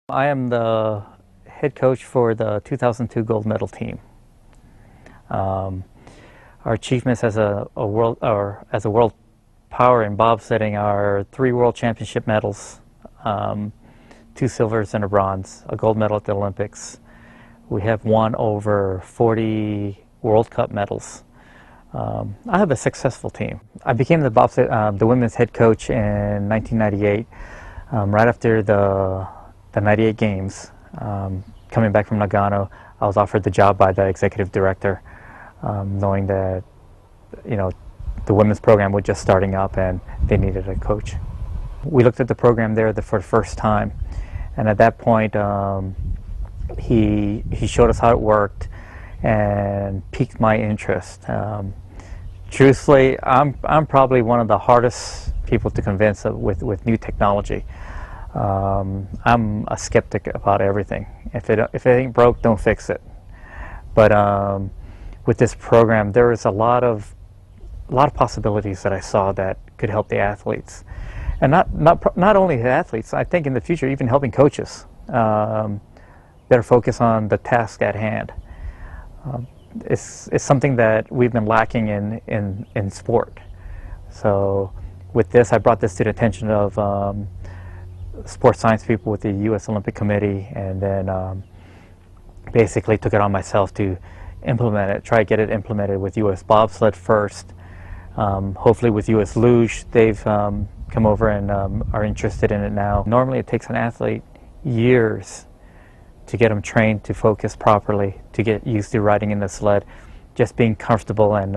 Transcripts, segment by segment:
I am the head coach for the 2002 gold medal team. Our achievements as a world power in bobsledding are 3 world championship medals, 2 silvers and a bronze, a gold medal at the Olympics. We have won over 40 World Cup medals. I have a successful team. I became the women's head coach in 1998, right after the 98 games. Coming back from Nagano, I was offered the job by the executive director, knowing that the women's program was just starting up and they needed a coach. We looked at the program there for the first time, and at that point he showed us how it worked and piqued my interest. Truthfully, I'm probably one of the hardest people to convince with new technology. I'm a skeptic about everything. If it ain't broke, don't fix it. But with this program, there is a lot of possibilities that I saw that could help the athletes, and not only the athletes. I think in the future, even helping coaches better focus on the task at hand. It's something that we've been lacking in sport. So with this, I brought this to the attention of sports science people with the U.S. Olympic Committee, and then basically took it on myself to implement it, try to get it implemented with U.S. Bobsled first. Hopefully with U.S. Luge, they've come over and are interested in it now. Normally it takes an athlete years to get them trained to focus properly, to get used to riding in the sled, just being comfortable and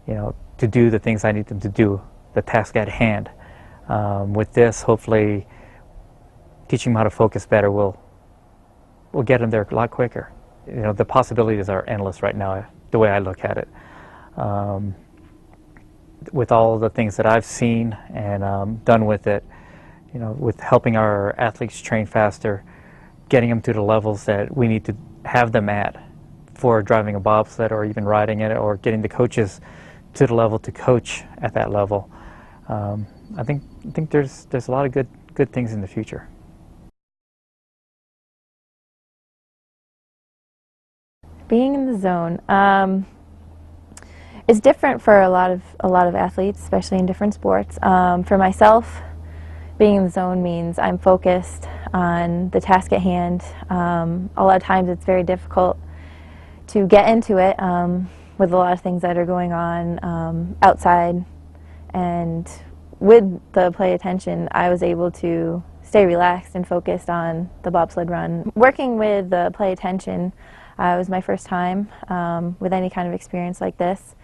to do the things I need them to do, the task at hand. With this, hopefully, teaching them how to focus better will get them there a lot quicker. The possibilities are endless right now, the way I look at it. With all the things that I've seen and done with it, with helping our athletes train faster, getting them to the levels that we need to have them at for driving a bobsled or even riding it, or getting the coaches to the level to coach at that level. I think there's a lot of good things in the future. Being in the zone is different for a lot of athletes, especially in different sports. For myself, being in the zone means I'm focused on the task at hand. A lot of times it's very difficult to get into it with a lot of things that are going on outside, and with the play attention, I was able to stay relaxed and focused on the bobsled run. Working with the play attention was my first time with any kind of experience like this.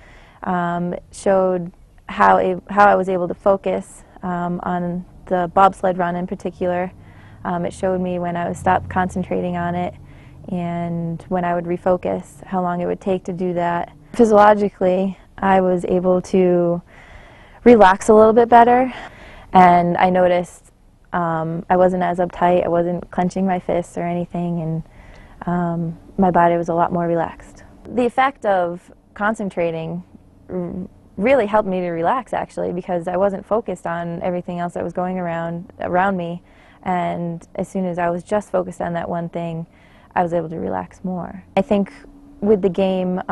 Showed how I was able to focus on the bobsled run in particular. It showed me when I would stop concentrating on it and when I would refocus, how long it would take to do that. Physiologically, I was able to relax a little bit better, and I noticed I wasn't as uptight, I wasn't clenching my fists or anything, and my body was a lot more relaxed. The effect of concentrating really helped me to relax, actually, because I wasn't focused on everything else that was going around me, and as soon as I was just focused on that one thing, I was able to relax more. I think with the game,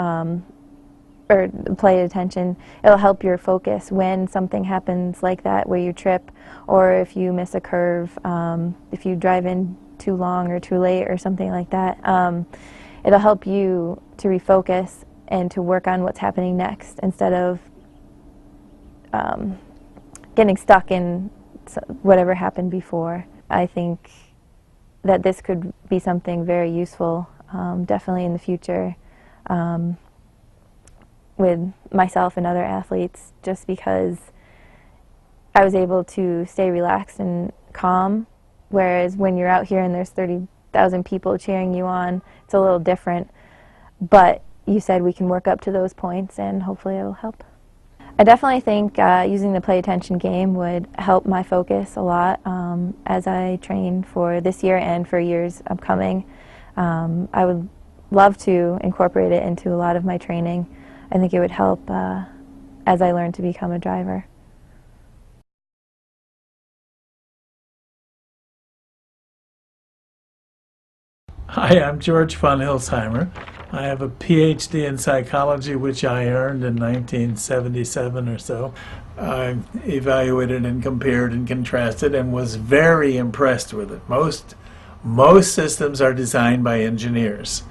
or play attention, it'll help your focus when something happens like that, where you trip, or if you miss a curve, if you drive in too long or too late or something like that. It'll help you to refocus and to work on what's happening next, instead of getting stuck in whatever happened before. I think that this could be something very useful, definitely in the future, with myself and other athletes, just because I was able to stay relaxed and calm, whereas when you're out here and there's 30,000 people cheering you on, it's a little different. But you said we can work up to those points, and hopefully it'll help. I definitely think using the play attention game would help my focus a lot as I train for this year and for years upcoming. I would love to incorporate it into a lot of my training. I think it would help as I learn to become a driver. Hi, I'm George von Hilsheimer. I have a PhD in psychology, which I earned in 1977 or so. I evaluated and compared and contrasted and was very impressed with it. Most systems are designed by engineers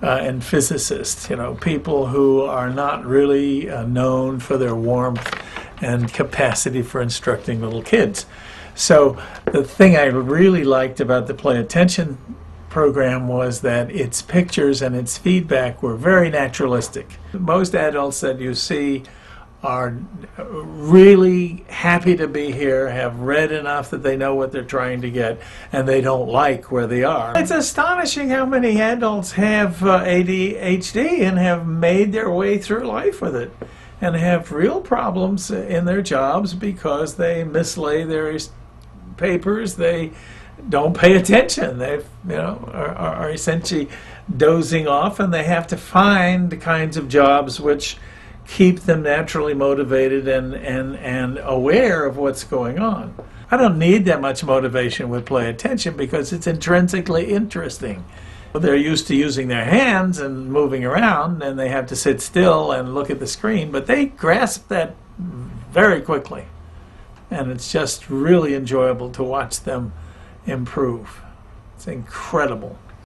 and physicists, people who are not really known for their warmth and capacity for instructing little kids. So the thing I really liked about the Play Attention program was that its pictures and its feedback were very naturalistic. Most adults that you see are really happy to be here, have read enough that they know what they're trying to get, and they don't like where they are. It's astonishing how many adults have ADHD and have made their way through life with it and have real problems in their jobs because they mislay their papers, they don't pay attention, they are essentially dozing off, and they have to find the kinds of jobs which keep them naturally motivated and aware of what's going on. I don't need that much motivation with Play Attention because it's intrinsically interesting. They're used to using their hands and moving around, and they have to sit still and look at the screen, but they grasp that very quickly. And it's just really enjoyable to watch them improve. It's incredible.